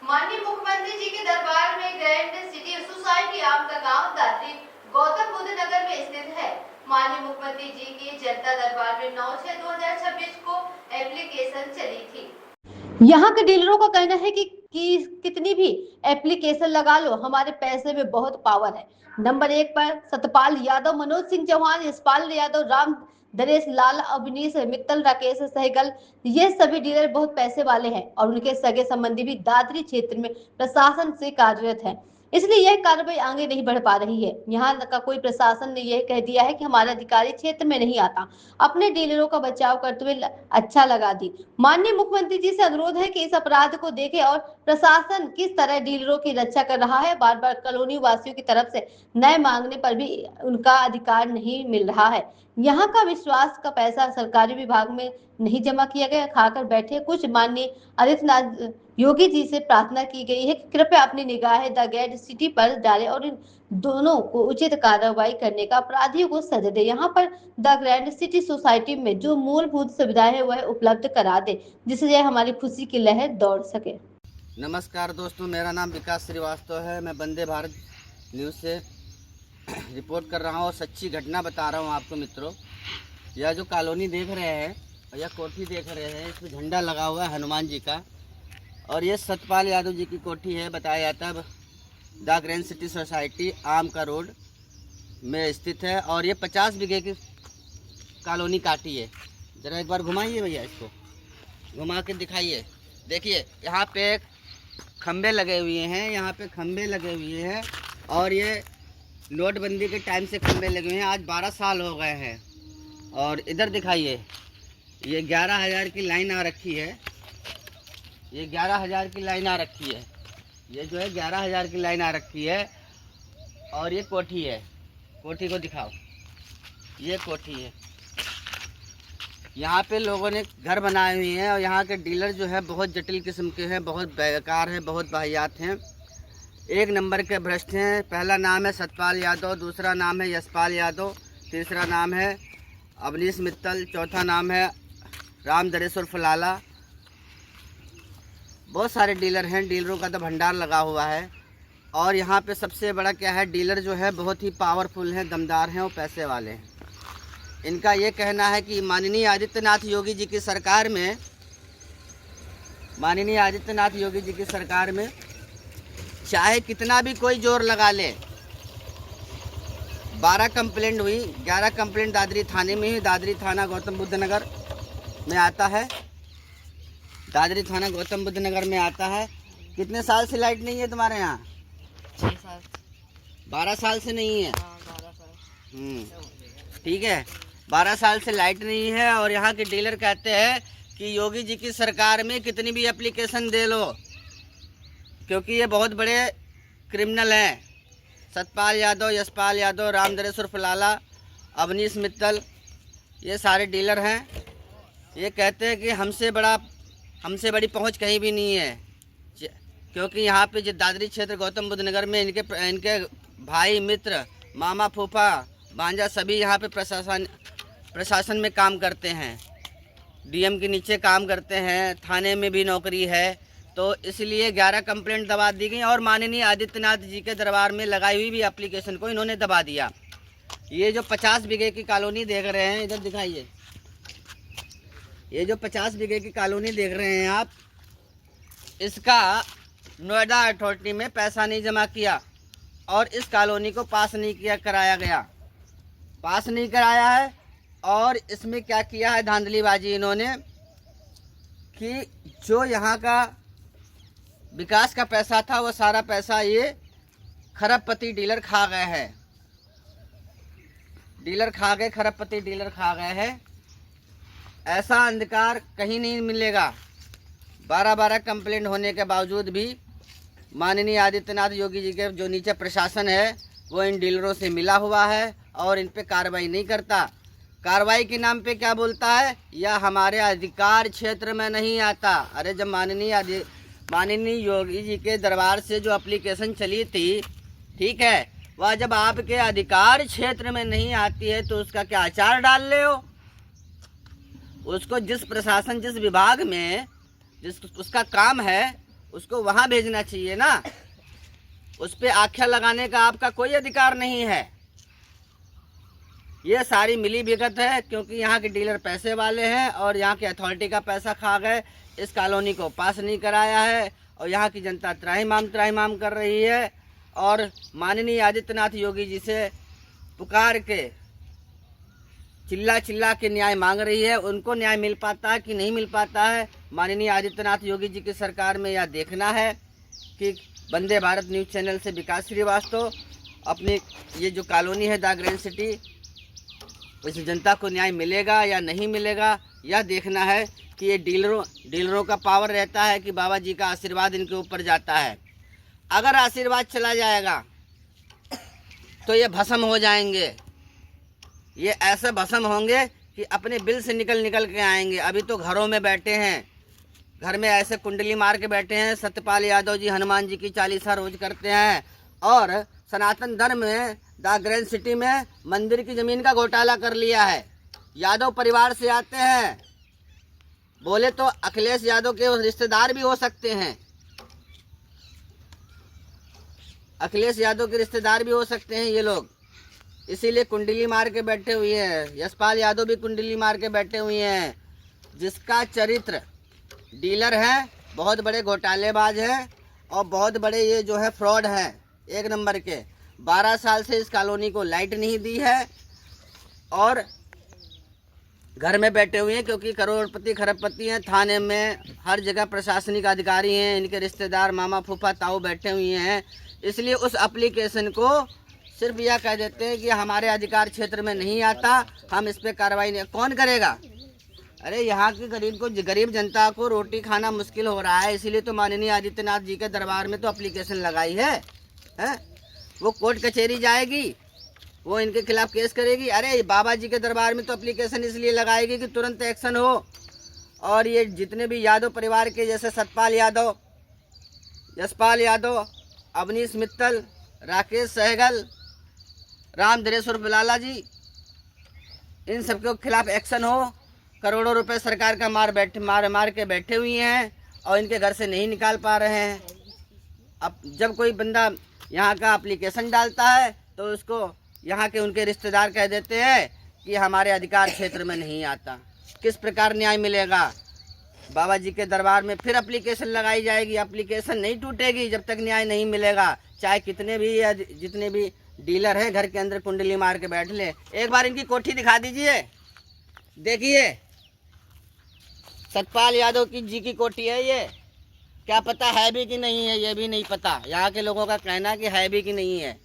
माननीय मुख्यमंत्री जी के दरबार में ग्रैंड सिटी सोसाइटी आम का गांव दादरी गौतम बुद्ध नगर में स्थित है। माननीय मुख्यमंत्री जी के जनता दरबार में 9/6/2026 को एप्लीकेशन चली थी। यहाँ के डीलरों का कहना है कि कितनी भी एप्लीकेशन लगा लो, हमारे पैसे में बहुत पावर है। नंबर 1 पर सतपाल यादव, मनोज सिंह चौहान, यशपाल यादव, राम दरेश लाल, अवनीश मित्तल, राकेश सहगल, ये सभी डीलर बहुत पैसे वाले हैं और उनके सगे संबंधी भी दादरी क्षेत्र में प्रशासन से कार्यरत हैं। इसलिए यह कार्रवाई आगे नहीं बढ़ पा रही है। यहाँ का कोई प्रशासन ने यह कह दिया है कि हमारा अधिकारी क्षेत्र में नहीं आता, अपने डीलरों का बचाव करते हुए अच्छा लगा दी। माननीय मुख्यमंत्री जी से अनुरोध है कि इस अपराध को देखें और प्रशासन किस तरह डीलरों की रक्षा कर रहा है। बार बार कॉलोनी वासियों की तरफ से न्याय मांगने पर भी उनका अधिकार नहीं मिल रहा है। यहाँ का विश्वास का पैसा सरकारी विभाग में नहीं जमा किया गया, खाकर बैठे कुछ। माननीय आदित्यनाथ योगी जी से प्रार्थना की गई है कि कृपया अपनी निगाहें द ग्रेट सिटी पर डालें और इन दोनों को उचित कार्रवाई करने का अपराधियों को सजा दे। यहाँ पर द ग्रैंड सिटी सोसाइटी में जो मूलभूत सुविधाएं है वह उपलब्ध करा दे, जिससे हमारी खुशी की लहर दौड़ सके। नमस्कार दोस्तों, मेरा नाम विकास श्रीवास्तव है। मैं वंदे भारत न्यूज़ से रिपोर्ट कर रहा हूँ और सच्ची घटना बता रहा हूँ आपको मित्रों। यह जो कॉलोनी देख रहे हैं और यह कोठी देख रहे हैं, इसमें झंडा लगा हुआ है हनुमान जी का, और ये सतपाल यादव जी की कोठी है। बताया जाता है द ग्रैंड सिटी सोसाइटी आम का रोड में स्थित है और ये 50 बीघे की कॉलोनी काटी है। ज़रा एक बार घुमाइए भैया, इसको घुमा के दिखाइए। देखिए यहाँ पे खंबे लगे हुए हैं, यहाँ पे खंबे लगे हुए हैं और ये नोटबंदी के टाइम से खंबे लगे हुए हैं। आज 12 साल हो गए हैं। और इधर दिखाइए, ये 11,000 की लाइन आ रखी है। ये 11,000 की लाइन आ रखी है। ये जो है 11,000 की लाइन आ रखी है। और ये कोठी है, कोठी को दिखाओ, ये कोठी है। यहाँ पे लोगों ने घर बनाए हुए हैं और यहाँ के डीलर जो है बहुत जटिल किस्म के हैं, बहुत बेकार हैं, बहुत वाहियात हैं, एक नंबर के भ्रष्ट हैं। पहला नाम है सतपाल यादव, दूसरा नाम है यशपाल यादव, तीसरा नाम है अवनीश मित्तल, चौथा नाम है राम दरेश उर्फ लाला। बहुत सारे डीलर हैं, डीलरों का तो भंडार लगा हुआ है। और यहाँ पे सबसे बड़ा क्या है, डीलर जो है बहुत ही पावरफुल हैं, दमदार हैं और पैसे वाले हैं। इनका ये कहना है कि माननीय आदित्यनाथ योगी जी की सरकार में, माननीय आदित्यनाथ योगी जी की सरकार में चाहे कितना भी कोई जोर लगा ले, 12 कंप्लेंट हुई, 11 कंप्लेंट दादरी थाने में हुई। दादरी थाना गौतम बुद्ध नगर में आता है, दादरी थाना गौतम बुद्ध नगर में आता है। कितने साल से लाइट नहीं है तुम्हारे यहाँ? 6 साल। 12 साल से नहीं है? हाँ, 12 साल। ठीक है, 12 साल से लाइट नहीं है। और यहाँ के डीलर कहते हैं कि योगी जी की सरकार में कितनी भी एप्लीकेशन दे लो, क्योंकि ये बहुत बड़े क्रिमिनल हैं। सतपाल यादव, यशपाल यादव, राम दरेश उर्फ लाला, अवनीश मित्तल, ये सारे डीलर हैं। ये कहते हैं कि हमसे बड़ी पहुंच कहीं भी नहीं है, क्योंकि यहाँ पे जो दादरी क्षेत्र गौतम बुद्ध नगर में इनके भाई, मित्र, मामा, फूफा, भांजा सभी यहाँ पे प्रशासन में काम करते हैं, डीएम के नीचे काम करते हैं, थाने में भी नौकरी है। तो इसलिए 11 कंप्लेंट दबा दी गई और माननीय आदित्यनाथ जी के दरबार में लगाई हुई भी एप्लीकेशन को इन्होंने दबा दिया। ये जो 50 बीघे की कॉलोनी देख रहे हैं, इधर दिखाइए, ये जो 50 बीघे की कॉलोनी देख रहे हैं आप, इसका नोएडा अथॉरिटी में पैसा नहीं जमा किया और इस कॉलोनी को पास नहीं कराया गया, पास नहीं कराया है। और इसमें क्या किया है धांधलीबाजी इन्होंने, कि जो यहाँ का विकास का पैसा था वो सारा पैसा ये खरबपति डीलर खा गए हैं, डीलर खा गए, खरबपति डीलर खा गए हैं। ऐसा अंधकार कहीं नहीं मिलेगा। 12 कंप्लेंट होने के बावजूद भी माननीय आदित्यनाथ योगी जी के जो नीचे प्रशासन है वो इन डीलरों से मिला हुआ है और इन पे कार्रवाई नहीं करता। कार्रवाई के नाम पे क्या बोलता है, यह हमारे अधिकार क्षेत्र में नहीं आता। अरे जब माननीय योगी जी के दरबार से जो एप्लीकेशन चली थी, ठीक है, वह जब आपके अधिकार क्षेत्र में नहीं आती है तो उसका क्या आचार डाल ले हो? उसको जिस प्रशासन, जिस विभाग में जिस उसका काम है, उसको वहाँ भेजना चाहिए ना। उस पर आख्या लगाने का आपका कोई अधिकार नहीं है। ये सारी मिली भगत है, क्योंकि यहाँ के डीलर पैसे वाले हैं और यहाँ की अथॉरिटी का पैसा खा गए, इस कॉलोनी को पास नहीं कराया है और यहाँ की जनता त्राहिमाम कर रही है। और माननीय आदित्यनाथ योगी जी से पुकार के चिल्ला के न्याय मांग रही है। उनको न्याय मिल पाता है कि नहीं मिल पाता है, माननीय आदित्यनाथ योगी जी की सरकार में यह देखना है कि वंदे भारत न्यूज़ चैनल से विकास श्रीवास्तव अपनी ये जो कॉलोनी है द ग्रैंड सिटी, इस जनता को न्याय मिलेगा या नहीं मिलेगा, यह देखना है कि ये डीलरों का पावर रहता है कि बाबा जी का आशीर्वाद इनके ऊपर जाता है। अगर आशीर्वाद चला जाएगा तो ये भस्म हो जाएंगे। ये ऐसे भस्म होंगे कि अपने बिल से निकल के आएंगे। अभी तो घरों में बैठे हैं, घर में ऐसे कुंडली मार के बैठे हैं। सत्यपाल यादव जी हनुमान जी की चालीसा रोज करते हैं और सनातन धर्म में द ग्रैंड सिटी में मंदिर की ज़मीन का घोटाला कर लिया है। यादव परिवार से आते हैं, बोले तो अखिलेश यादव के रिश्तेदार भी हो सकते हैं, अखिलेश यादव के रिश्तेदार भी हो सकते हैं ये लोग, इसीलिए कुंडली मार के बैठे हुए हैं। यशपाल यादव भी कुंडली मार के बैठे हुए हैं, जिसका चरित्र डीलर है, बहुत बड़े घोटालेबाज हैं और बहुत बड़े ये जो है फ्रॉड हैं, एक नंबर के। 12 साल से इस कॉलोनी को लाइट नहीं दी है और घर में बैठे हुए हैं, क्योंकि करोड़पति खरबपति हैं। थाने में हर जगह प्रशासनिक अधिकारी हैं, इनके रिश्तेदार मामा फूफा ताऊ बैठे हुए हैं। इसलिए उस एप्लीकेशन को सिर्फ यह कह देते हैं कि हमारे अधिकार क्षेत्र में नहीं आता, हम इस पर कार्रवाई नहीं। कौन करेगा? अरे यहाँ की गरीब जनता को रोटी खाना मुश्किल हो रहा है, इसीलिए तो माननीय आदित्यनाथ जी के दरबार में तो एप्लीकेशन लगाई है। वो कोर्ट कचहरी जाएगी, वो इनके खिलाफ केस करेगी। अरे बाबा जी के दरबार में तो एप्लीकेशन इसलिए लगाएगी कि तुरंत एक्शन हो। और ये जितने भी यादव परिवार के, जैसे सतपाल यादव, यशपाल यादव, अवनीश मित्तल, राकेश सहगल, राम धरेश्वर बिलाला जी, इन सबके खिलाफ एक्शन हो। करोड़ों रुपए सरकार का मार के बैठे हुए हैं और इनके घर से नहीं निकाल पा रहे हैं। अब जब कोई बंदा यहाँ का एप्लीकेशन डालता है तो उसको यहाँ के उनके रिश्तेदार कह देते हैं कि हमारे अधिकार क्षेत्र में नहीं आता। किस प्रकार न्याय मिलेगा? बाबा जी के दरबार में फिर एप्लीकेशन लगाई जाएगी। एप्लीकेशन नहीं टूटेगी जब तक न्याय नहीं मिलेगा, चाहे कितने भी या जितने भी डीलर हैं घर के अंदर कुंडली मार के बैठ ले। एक बार इनकी कोठी दिखा दीजिए, देखिए सतपाल यादव की जी की कोठी है ये। क्या पता है भी कि नहीं है, ये भी नहीं पता। यहाँ के लोगों का कहना कि है भी कि नहीं है।